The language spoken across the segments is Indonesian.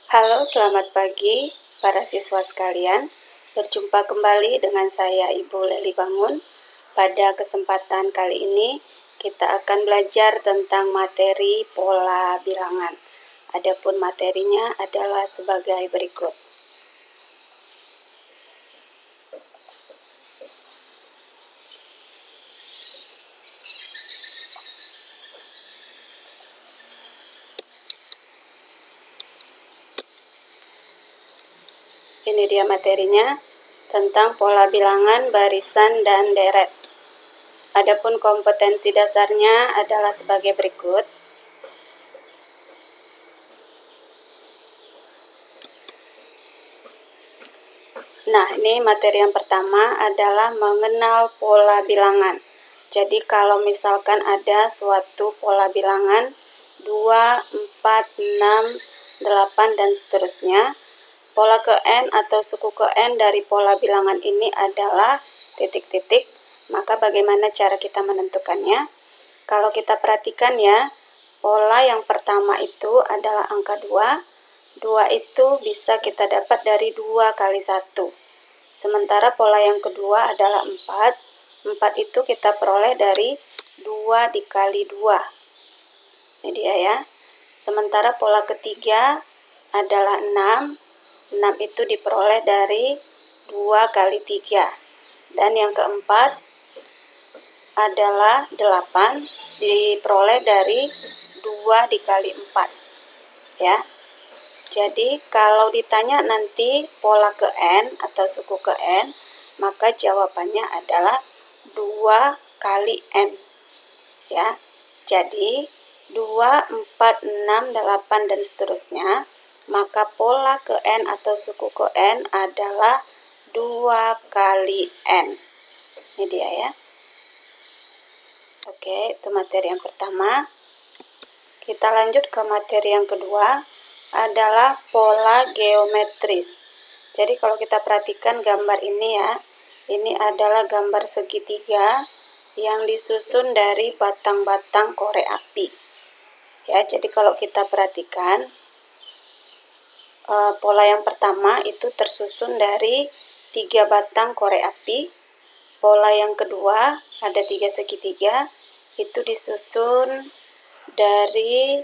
Halo, selamat pagi para siswa sekalian. Berjumpa kembali dengan saya Ibu Leli Bangun. Pada kesempatan kali ini kita akan belajar tentang materi pola bilangan. Adapun materinya adalah sebagai berikut. Ini dia materinya tentang pola bilangan barisan dan deret. Adapun kompetensi dasarnya adalah sebagai berikut. Nah, ini materi yang pertama adalah mengenal pola bilangan. Jadi kalau misalkan ada suatu pola bilangan 2, 4, 6, 8, dan seterusnya, pola ke N atau suku ke N dari pola bilangan ini adalah titik-titik. Maka bagaimana cara kita menentukannya? Kalau kita perhatikan ya, pola yang pertama itu adalah angka 2. 2 itu bisa kita dapat dari 2 kali 1. Sementara pola yang kedua adalah 4. 4 itu kita peroleh dari 2 dikali 2. Ini dia ya. Sementara pola ketiga adalah 6. 6 itu diperoleh dari 2 kali 3. Dan yang keempat adalah 8. Diperoleh dari 2 dikali 4. Ya. Jadi kalau ditanya nanti pola ke N atau suku ke N, maka jawabannya adalah 2 kali N. Ya. Jadi 2, 4, 6, 8, dan seterusnya, maka pola ke N atau suku ke N adalah 2 kali N. Ini dia ya. Oke, itu materi yang pertama. Kita lanjut ke materi yang kedua, adalah pola geometris. Jadi kalau kita perhatikan gambar ini ya, ini adalah gambar segitiga yang disusun dari batang-batang korek api. Ya, jadi kalau kita perhatikan, pola yang pertama itu tersusun dari 3 batang korek api. Pola yang kedua ada 3 segitiga, itu disusun dari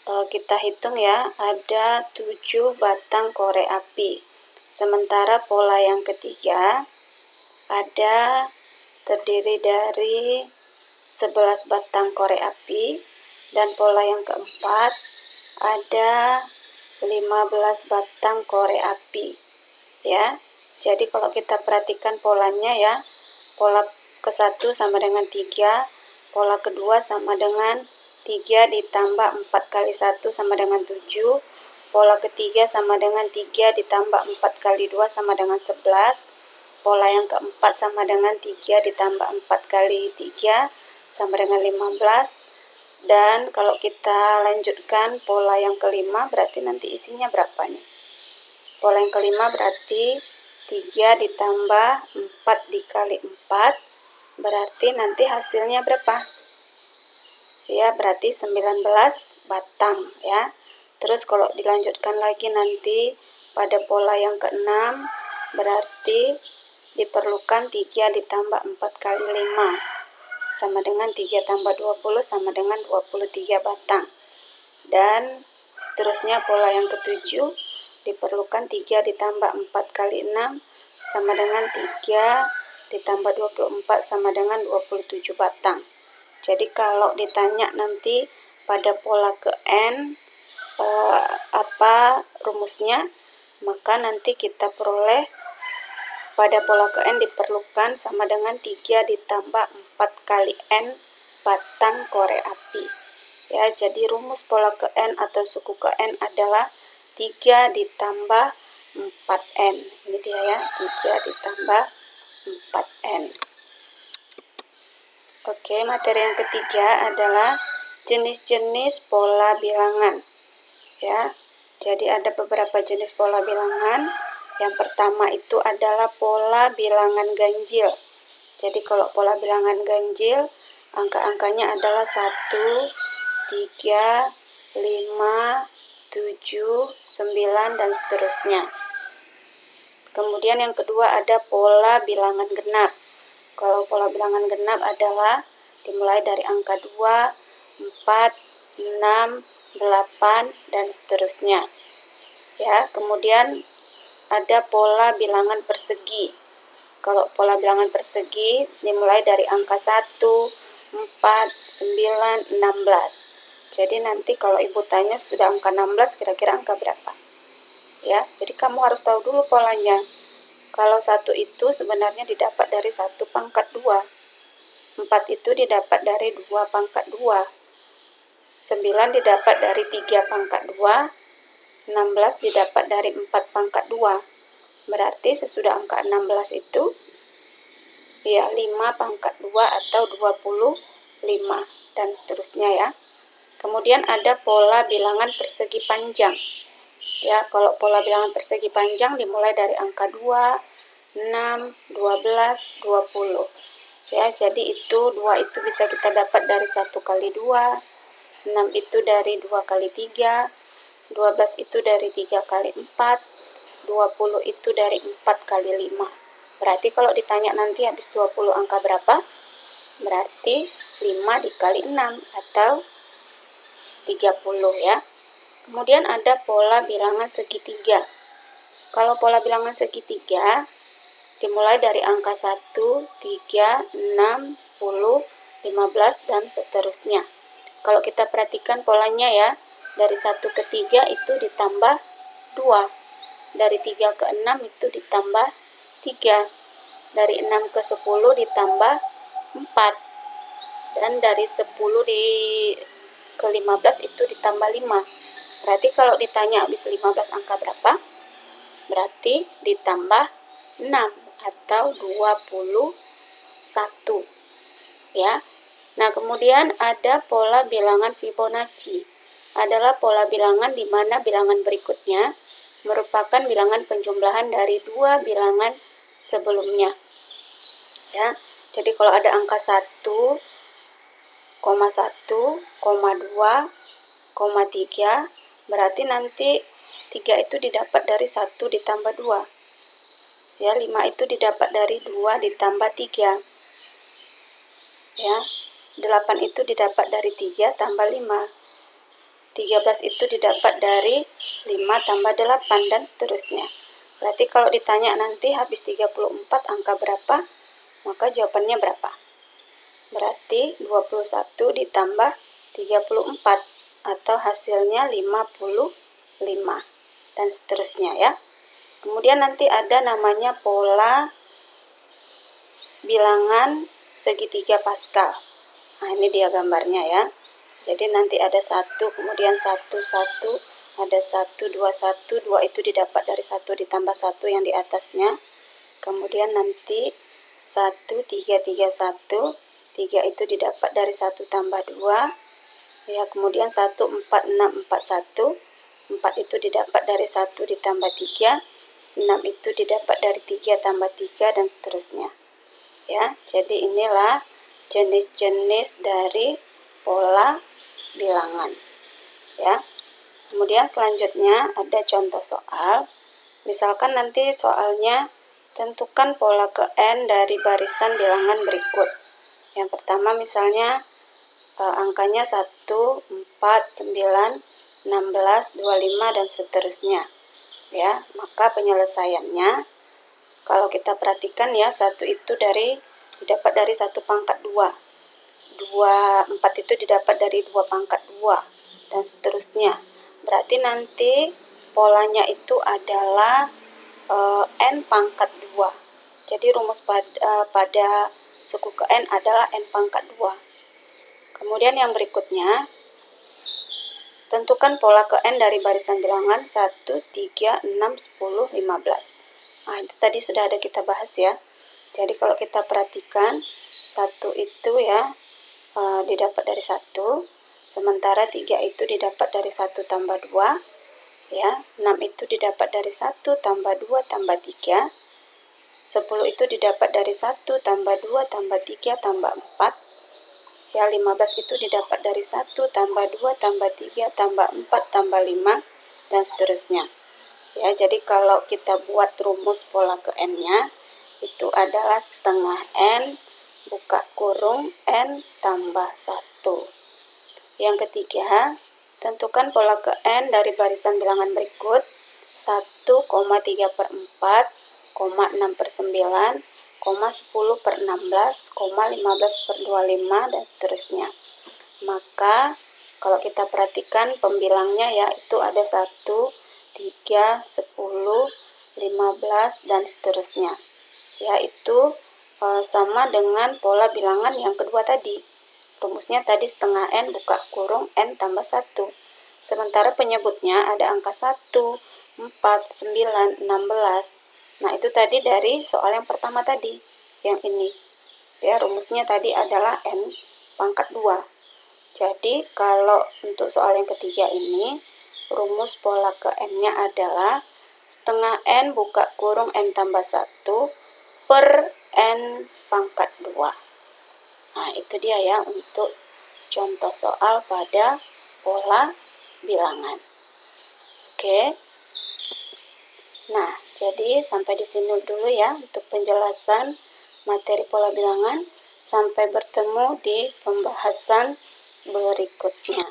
kita hitung ya, ada 7 batang korek api. Sementara pola yang ketiga ada terdiri dari 11 batang korek api, dan pola yang keempat ada 15 batang korek api. Ya. Jadi kalau kita perhatikan polanya ya, pola ke-1 sama dengan 3, pola kedua sama dengan 3 ditambah 4 kali 1 sama dengan 7, pola ketiga sama dengan 3 ditambah 4 kali 2 sama dengan 11, pola yang keempat sama dengan 3 ditambah 4 kali 3 sama dengan 15, dan kalau kita lanjutkan pola yang kelima berarti nanti isinya berapa nih? Pola yang kelima berarti 3 ditambah 4 dikali 4, berarti nanti hasilnya berapa? Ya, berarti 19 batang ya. Terus kalau dilanjutkan lagi nanti pada pola yang ke-6 berarti diperlukan 3 ditambah 4 kali 5 sama dengan 3 tambah 20 sama dengan 23 batang. Dan seterusnya pola yang ke-7 diperlukan 3 ditambah 4 kali 6 sama dengan 3 ditambah 24 sama dengan 27 batang. Jadi kalau ditanya nanti pada pola ke N apa rumusnya, maka nanti kita peroleh pada pola ke N diperlukan sama dengan 3 ditambah 4 kali N batang korek api. Ya, jadi rumus pola ke N atau suku ke N adalah 3 ditambah 4N. Ini dia ya, 3 ditambah 4N. Oke, materi yang ketiga adalah jenis-jenis pola bilangan. Ya, jadi ada beberapa jenis pola bilangan. Yang pertama itu adalah pola bilangan ganjil. Jadi kalau pola bilangan ganjil, angka-angkanya adalah 1, 3, 5, 7, 9, dan seterusnya. Kemudian yang kedua ada pola bilangan genap. Kalau pola bilangan genap adalah dimulai dari angka 2, 4, 6, 8, dan seterusnya. Ya, kemudian ada pola bilangan persegi. Kalau pola bilangan persegi dimulai dari angka 1, 4, 9, 16. Jadi nanti kalau ibu tanya sudah angka 16, kira-kira angka berapa? Ya, jadi kamu harus tahu dulu polanya. Kalau 1 itu sebenarnya didapat dari 1 pangkat 2. 4 itu didapat dari 2 pangkat 2. 9 didapat dari 3 pangkat 2. 16 didapat dari 4 pangkat 2. Berarti sesudah angka 16 itu ya 5 pangkat 2 atau 25 dan seterusnya ya. Kemudian ada pola bilangan persegi panjang. Ya, kalau pola bilangan persegi panjang dimulai dari angka 2, 6, 12, 20. Ya, jadi itu 2 itu bisa kita dapat dari 1 kali 2, 6 itu dari 2 kali 3, 12 itu dari 3 kali 4, 20 itu dari 4 kali 5. Berarti kalau ditanya nanti habis 20 angka berapa? Berarti 5 dikali 6 atau 30 ya. Kemudian ada pola bilangan segitiga. Kalau pola bilangan segitiga dimulai dari angka 1, 3, 6, 10, 15, dan seterusnya. Kalau kita perhatikan polanya ya, dari 1 ke 3 itu ditambah 2. Dari 3 ke 6 itu ditambah 3. Dari 6 ke 10 ditambah 4. Dan dari 10 ke 15 itu ditambah 5. Berarti kalau ditanya habis 15 angka berapa? Berarti ditambah 6 atau 21. Ya. Nah, kemudian ada pola bilangan Fibonacci. Adalah pola bilangan di mana bilangan berikutnya merupakan bilangan penjumlahan dari 2 bilangan sebelumnya. Ya. Jadi kalau ada angka 1, 1, 2, 3, berarti nanti 3 itu didapat dari 1 ditambah 2. Ya, 5 itu didapat dari 2 ditambah 3. Ya, 8 itu didapat dari 3 tambah 5. 13 itu didapat dari 5 tambah 8 dan seterusnya. Berarti kalau ditanya nanti habis 34 angka berapa? Maka jawabannya berapa? Berarti 21 ditambah 34 atau hasilnya 55 dan seterusnya ya. Kemudian nanti ada namanya pola bilangan segitiga Pascal. Nah, ini dia gambarnya ya. Jadi nanti ada 1, kemudian 1, 1, ada 1, 2, 1, 2 itu didapat dari 1 ditambah 1 yang di atasnya. Kemudian nanti 1, 3, 3, 1, 3 itu didapat dari 1 tambah 2. Ya, kemudian 1, 4, 6, 4, 1, 4 itu didapat dari 1 ditambah 3, 6 itu didapat dari 3 tambah 3, dan seterusnya. Ya, jadi inilah jenis-jenis dari pola bilangan. Ya. Kemudian selanjutnya ada contoh soal. Misalkan nanti soalnya tentukan pola ke n dari barisan bilangan berikut. Yang pertama misalnya angkanya 1, 4, 9, 16, 25, dan seterusnya. Ya, maka penyelesaiannya kalau kita perhatikan ya, 1 itu didapat dari 1 pangkat 2. 4 itu didapat dari 2 pangkat 2 dan seterusnya. Berarti nanti polanya itu adalah n pangkat 2. Jadi rumus pada suku ke n adalah n pangkat 2. Kemudian yang berikutnya, tentukan pola ke n dari barisan bilangan 1, 3, 6, 10, 15. Nah, itu tadi sudah ada kita bahas ya. Jadi kalau kita perhatikan, 1 itu ya didapat dari 1, sementara 3 itu didapat dari 1 tambah 2, ya, 6 itu didapat dari 1 tambah 2 tambah 3, 10 itu didapat dari 1 tambah 2 tambah 3 tambah 4, ya, 15 itu didapat dari 1 tambah 2 tambah 3 tambah 4 tambah 5, dan seterusnya. Ya, jadi kalau kita buat rumus pola ke n-nya, itu adalah setengah n buka kurung n tambah 1. Yang ketiga, tentukan pola ke n dari barisan bilangan berikut 1,3/4, 6/9, 10/16, 15/25, dan seterusnya. Maka kalau kita perhatikan pembilangnya yaitu ada 1, 3, 10, 15, dan seterusnya. Yaitu sama dengan pola bilangan yang kedua tadi. Rumusnya tadi setengah n buka kurung n tambah 1. Sementara penyebutnya ada angka 1, 4, 9, 16. Nah, itu tadi dari soal yang pertama tadi, yang ini. Ya, rumusnya tadi adalah n pangkat 2. Jadi, kalau untuk soal yang ketiga ini, rumus pola ke n-nya adalah setengah n buka kurung n tambah 1 per n pangkat 2. Nah, itu dia ya untuk contoh soal pada pola bilangan. Oke. Nah, jadi sampai di sini dulu ya untuk penjelasan materi pola bilangan. Sampai bertemu di pembahasan berikutnya.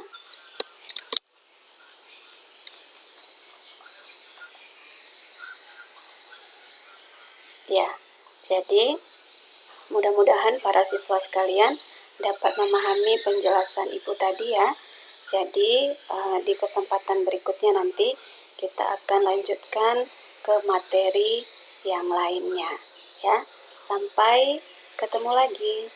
Ya, jadi mudah-mudahan para siswa sekalian dapat memahami penjelasan Ibu tadi ya. Jadi di kesempatan berikutnya nanti kita akan lanjutkan ke materi yang lainnya ya. Sampai ketemu lagi.